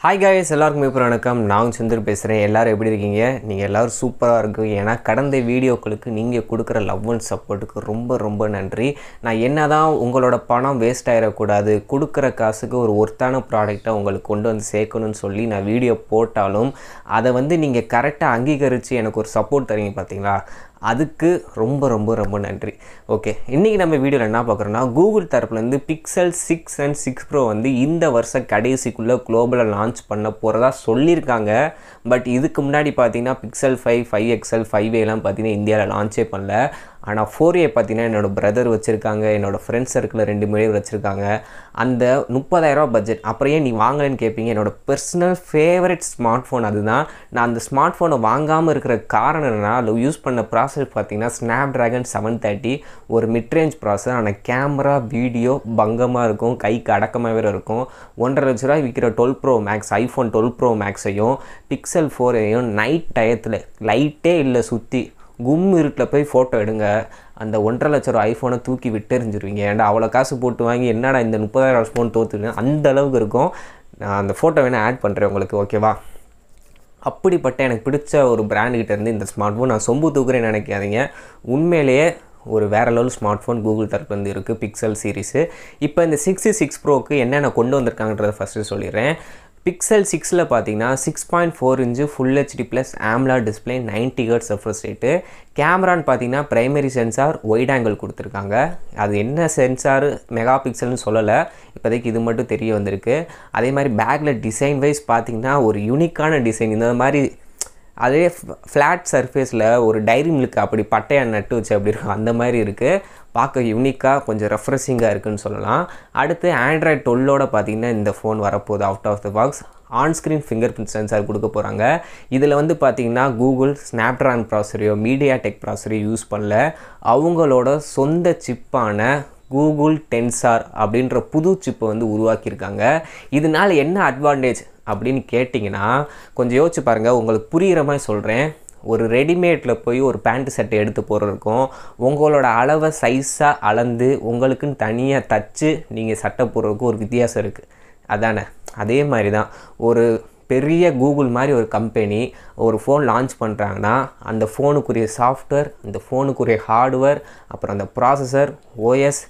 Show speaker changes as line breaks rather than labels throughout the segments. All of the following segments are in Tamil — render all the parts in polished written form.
Hi guys, எல்லாருக்கும் வணக்கம். நான் சந்திரு பேசுறேன். எல்லாரும் எப்படி இருக்கீங்க? நீங்க எல்லாரும் சூப்பரா இருக்கீங்க. ஏனா கடந்த வீடியோக்களுக்கு நீங்க கொடுக்கிற லவ் அண்ட் சப்போர்ட்டுக்கு ரொம்ப நன்றி. நான் என்னதான் உங்களோட பணம் வேஸ்ட் ஆயிர கூடாது, கொடுக்கிற காசுக்கு ஒரு ஒர்த்தான ப்ராடக்ட்டை உங்களுக்கு கொண்டு வந்து சேர்க்கணும்னு சொல்லி நான் வீடியோ போட்டாலும் அதை வந்து நீங்க கரெக்ட்டா அங்கீகரிச்சு எனக்கு ஒரு சப்போர்ட் தரீங்க பாத்தீங்களா? அதுக்கு ரொம்ப நன்றி. ஓகே, இன்னைக்கு நம்ம வீடியோல என்ன பார்க்கறோம்னா Google தரப்புல இருந்து Pixel 6 and 6 Pro வந்து இந்த வருஷ கடைசிக்குள்ள குளோபலா லான்ச் பண்ண போறதா சொல்லிருக்காங்க. பட் இதுக்கு முன்னாடி பாத்தீங்கன்னா Pixel 5, 5XL, 5A எல்லாம் பாத்தீங்கன்னா இந்தியால லான்ச்சே பண்ணல. ஆனா 4A பாத்தீங்கன்னா என்னோட பிரதர் வச்சிருக்காங்க, என்னோட ஃப்ரெண்ட்ஸ் சர்க்கிள்ல 2 பேர் வச்சிருக்காங்க. அந்த 30000 ரூபாய் பட்ஜெட். அப்புறம் ஏன் நீ வாங்கலன்னு கேப்பீங்க. என்னோட பர்சனல் ஃபேவரட் ஸ்மார்ட் ஃபோன் அதுதான். நான் அந்த ஸ்மார்ட் ஃபோனை வாங்காம இருக்கிற காரணம் என்னன்னா அது யூஸ் பண்ண ப்ராசஸர் பாத்தீங்கன்னா Snapdragon 730 ஒரு மிட் ரேஞ்ச் ப்ராசஸர். ஆனா கேமரா வீடியோ பங்கமா இருக்கும், கைக்கு அடக்கமாவே இருக்கும். 1.5 லட்சம் ரூபாய் விக்கிற 12 Pro Max iPhone 12 Pro Maxையும் Pixel 4ஐயும் நைட் டயத்துல லைட்டே இல்ல சுத்தி கும் இருட்டுல போய் போட்டோ எடுங்க, அந்த 1.5 லட்சம் ரூபாய் ஐபோனை தூக்கி விட்டு எறிஞ்சிருவீங்க. ஏன்டா அவ்வளோ காசு போட்டு வாங்கி என்னடா இந்த 30000 ஃபோன் தோத்துருங்க, அந்த அளவுக்கு இருக்கும். நான் அந்த ஃபோட்டோ வேணால் ஆட் பண்ணுறேன் உங்களுக்கு, ஓகேவா? அப்படிப்பட்ட எனக்கு பிடிச்ச ஒரு பிராண்டுகிட்ட இருந்து இந்த ஸ்மார்ட் ஃபோன் நான் சொம்பு தூக்குறேன்னு நினைக்காதீங்க. உண்மையிலேயே ஒரு வேறு லெவல் ஸ்மார்ட் ஃபோன் கூகுள் தரப்பு வந்து இருக்குது, பிக்சல் சீரிஸு. இப்போ இந்த 6 ப்ரோக்கு என்னென்ன கொண்டு வந்திருக்காங்கன்றதை ஃபஸ்ட்டு சொல்லிடுறேன். Pixel 6ல பார்த்தீங்கன்னா 6.4 inch Full HD Plus AMOLED display, 90 Hz refresh rate. கேமரான்னு பார்த்தீங்கன்னா பிரைமரி சென்சார் ஒயிட் ஆங்கிள் கொடுத்துருக்காங்க. அது என்ன சென்சார் மெகா பிக்சல்னு சொல்லலை, இப்போதைக்கு இது மட்டும் தெரிய வந்திருக்கு. அதே மாதிரி பேக்கில் டிசைன் வைஸ் பார்த்தீங்கன்னா ஒரு யூனிக்கான டிசைன். இந்த மாதிரி அதே ஃப்ளாட் சர்ஃபேஸில் ஒரு டைரி மில்க் அப்படி பட்டையாக நட்டு வச்சு அப்படி இருக்கும், அந்த மாதிரி இருக்குது. பார்க்க யூனிக்காக கொஞ்சம் ரெஃப்ரெஷிங்காக இருக்குதுன்னு சொல்லலாம். அடுத்து Android 12ஓட பார்த்திங்கன்னா இந்த ஃபோன் வரப்போகுது out of the box. On screen fingerprint sensor கொடுக்க போகிறாங்க. இதில் வந்து பார்த்திங்கன்னா கூகுள் ஸ்னாப்ட்ராகன் ப்ராசரையோ மீடியாடெக் ப்ராசரையோ யூஸ் பண்ணல, அவங்களோட சொந்த சிப்பான கூகுள் டென்சார் அப்படின்ற புது சிப்பை வந்து உருவாக்கியிருக்காங்க. இதனால் என்ன அட்வான்டேஜ் அப்படின்னு கேட்டிங்கன்னா கொஞ்சம் யோசிச்சு பாருங்கள், உங்களுக்கு புரிகிற மாதிரி சொல்கிறேன். ஒரு ரெடிமேடில் போய் ஒரு பேண்ட் சட்டை எடுத்து போடுறதுக்கும் உங்களோட அளவை சைஸாக அளந்து உங்களுக்குன்னு தனியாக தச்சு நீங்கள் சட்டை போடுறதுக்கும் ஒரு வித்தியாசம் இருக்குது, அதானே? அதே மாதிரி தான் ஒரு பெரிய கூகுள் மாதிரி ஒரு கம்பெனி ஒரு ஃபோன் லான்ச் பண்ணுறாங்கன்னா அந்த ஃபோனுக்குரிய சாஃப்ட்வேர், அந்த ஃபோனுக்குரிய ஹார்ட்வேர், அப்புறம் அந்த ப்ராசஸர், ஓஎஸ்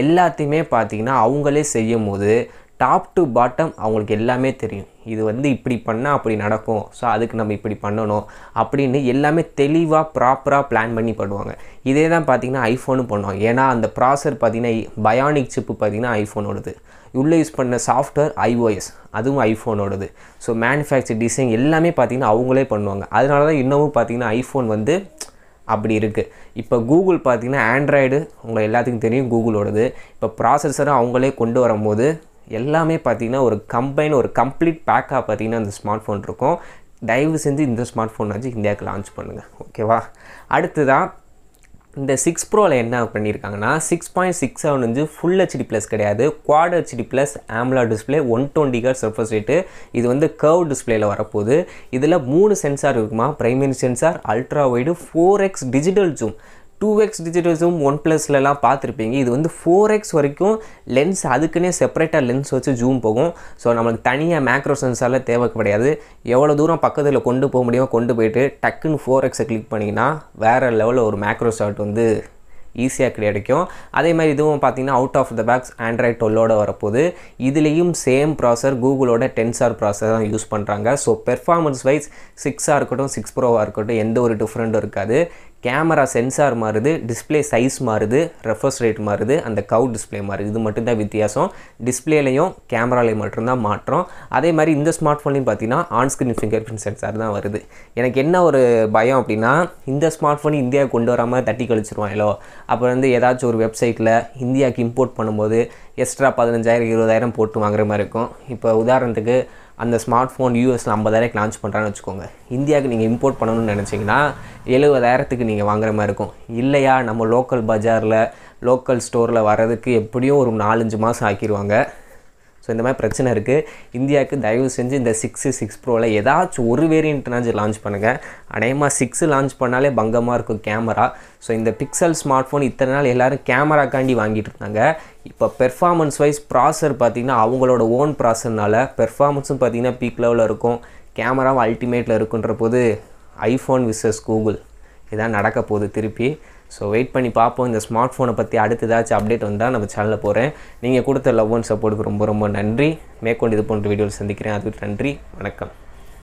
எல்லாத்தையுமே பார்த்திங்கன்னா அவங்களே செய்யும் போது டாப் டு பாட்டம் அவங்களுக்கு எல்லாமே தெரியும். இது வந்து இப்படி பண்ணால் அப்படி நடக்கும், ஸோ அதுக்கு நம்ம இப்படி பண்ணணும் அப்படின்னு எல்லாமே தெளிவாக ப்ராப்பராக பிளான் பண்ணி பண்ணுவாங்க. இதே தான் பார்த்திங்கன்னா ஐஃபோனும் பண்ணுவாங்க. ஏன்னா அந்த ப்ராசஸர் பார்த்திங்கன்னா பயானிக் சிப்பு பார்த்திங்கன்னா ஐஃபோனோடது, உள்ளே யூஸ் பண்ண சாஃப்ட்வேர் ஐஓஎஸ் அதுவும் ஐஃபோனோடது. ஸோ மேனுஃபேக்சர் டிசைன் எல்லாமே பார்த்திங்கன்னா அவங்களே பண்ணுவாங்க. அதனால தான் இன்னமும் பார்த்திங்கன்னா ஐஃபோன் வந்து அப்படி இருக்குது. இப்போ கூகுள் பார்த்திங்கன்னா ஆண்ட்ராய்டு உங்களை எல்லாத்துக்கும் தெரியும் கூகுளோடது. இப்போ ப்ராசஸரை அவங்களே கொண்டு வரும்போது எல்லாமே பார்த்திங்கன்னா ஒரு ஒரு கம்ப்ளீட் பேக்காக பார்த்திங்கன்னா அந்த ஸ்மார்ட் ஃபோன் இருக்கும். தயவு செஞ்சு இந்த ஸ்மார்ட் ஃபோன் வச்சு இந்தியாவுக்கு லான்ச் பண்ணுங்கள், ஓகேவா? அடுத்ததான் இந்த 6 ப்ரோவில் என்ன பண்ணியிருக்காங்கன்னா 6.67 inch ஃபுல் HD ப்ளஸ் கிடையாது, quad HD plus AMOLED display, 120 Hz refresh rate. இது வந்து கர்வ் டிஸ்பிளேயில் வரப்போகுது. இதில் 3 சென்சார் இருக்குமா, primary sensor, ultra wide, 4x digital zoom. 2x digital zoom one ப்ளஸ்லலாம் பார்த்துருப்பீங்க. இது வந்து 4x வரைக்கும் லென்ஸ், அதுக்குன்னே செப்பரேட்டாக லென்ஸ் வச்சு ஜூம் போகும். ஸோ நம்மளுக்கு தனியாக மேக்ரோ சென்சாரில் தேவை கிடையாது. எவ்வளோ தூரம் பக்கத்தில் கொண்டு போக முடியுமோ கொண்டு போயிட்டு டக்குன்னு 4xஐ கிளிக் பண்ணிங்கன்னா வேறு லெவலில் ஒரு மேக்ரோ ஷாட் வந்து ஈஸியாக கிடைக்கும். அதே மாதிரி இதுவும் பார்த்திங்கன்னா out of the box Android 12ஓட வரப்போகுது. இதுலேயும் சேம் ப்ராசர் கூகுளோட டென்சார் ப்ராசர் தான் யூஸ் பண்ணுறாங்க. ஸோ பெர்ஃபார்மன்ஸ் வைஸ் 6ஆக இருக்கட்டும் 6 ப்ரோவாக இருக்கட்டும் எந்த ஒரு டிஃப்ரெண்ட்டும் இருக்காது. கேமரா சென்சார் மாறுது, டிஸ்பிளே சைஸ் மாறுது, ரெஃப்ரெஷ் ரேட் மாறுது, அந்த கவ் டிஸ்பிளே மாறுது. இது மட்டும்தான் வித்தியாசம். டிஸ்பிளேலையும் கேமராலையும் மட்டும்தான் மாற்றம். அதே மாதிரி இந்த ஸ்மார்ட் ஃபோன்லையும் பார்த்தீங்கன்னா ஆன்ஸ்க்ரீன் ஃபிங்கர் பிரிண்ட் சென்சார் தான் வருது. எனக்கு என்ன ஒரு பயம் அப்படின்னா இந்த ஸ்மார்ட் ஃபோன் இந்தியாவுக்கு கொண்டு வராமல் தட்டி கழிச்சிருவாங்களோ. அப்புறம் வந்து ஏதாச்சும் ஒரு வெப்சைட்டில் இந்தியாவுக்கு இம்போர்ட் பண்ணும்போது எக்ஸ்ட்ரா 15,000 20,000 போட்டு வாங்குற மாதிரி இருக்கும். இப்போ உதாரணத்துக்கு அந்த ஸ்மார்ட் ஃபோன் யூஎஸில் 50,000 லான்ச் பண்ணுறான்னு வச்சுக்கோங்க. இந்தியாவுக்கு நீங்கள் இம்போர்ட் பண்ணணும்னு நினச்சிங்கன்னா 70,000 நீங்கள் வாங்குற மாதிரி இருக்கும். இல்லையா, நம்ம லோக்கல் பஜாரில் லோக்கல் ஸ்டோரில் வர்றதுக்கு எப்படியும் ஒரு 4-5 மாதம் ஆக்கிடுவாங்க. ஸோ இந்த மாதிரி பிரச்சனை இருக்குது. இந்தியாவுக்கு தயவு செஞ்சு இந்த 6 ப்ரோவில் ஏதாச்சும் ஒரு வேரியண்ட்னாச்சும் லான்ச் பண்ணுங்கள். அநேகமாக 6 லான்ச் பண்ணாலே பங்கமாக இருக்கும் கேமரா. ஸோ இந்த பிக்சல் ஸ்மார்ட் ஃபோன் இத்தனை நாள் எல்லோரும் கேமராக்காண்டி வாங்கிட்டு இருந்தாங்க. இப்போ பெர்ஃபார்மன்ஸ் வைஸ் ப்ராசர் பார்த்திங்கன்னா அவங்களோட ஓன் ப்ராசர்னால பெர்ஃபார்மன்ஸும் பார்த்திங்கன்னா பீக் லெவலில் இருக்கும், கேமராவும் அல்டிமேட்டில் இருக்குன்ற போது ஐஃபோன் விசஸ் கூகுள் இதான் நடக்க போகுது திருப்பி. ஸோ வெயிட் பண்ணி பார்ப்போம். இந்த ஸ்மார்ட் ஃபோனை பற்றி அடுத்து ஏதாச்சும் அப்டேட் வந்தால் நம்ம சேனலில் போகிறேன். நீங்கள் கொடுத்த லவ் அண்ட் சப்போர்ட்டுக்கு ரொம்ப ரொம்ப நன்றி. மேற்கொண்டு இது போன்ற வீடியோவில் சந்திக்கிறேன். அதுக்கு நன்றி, வணக்கம்.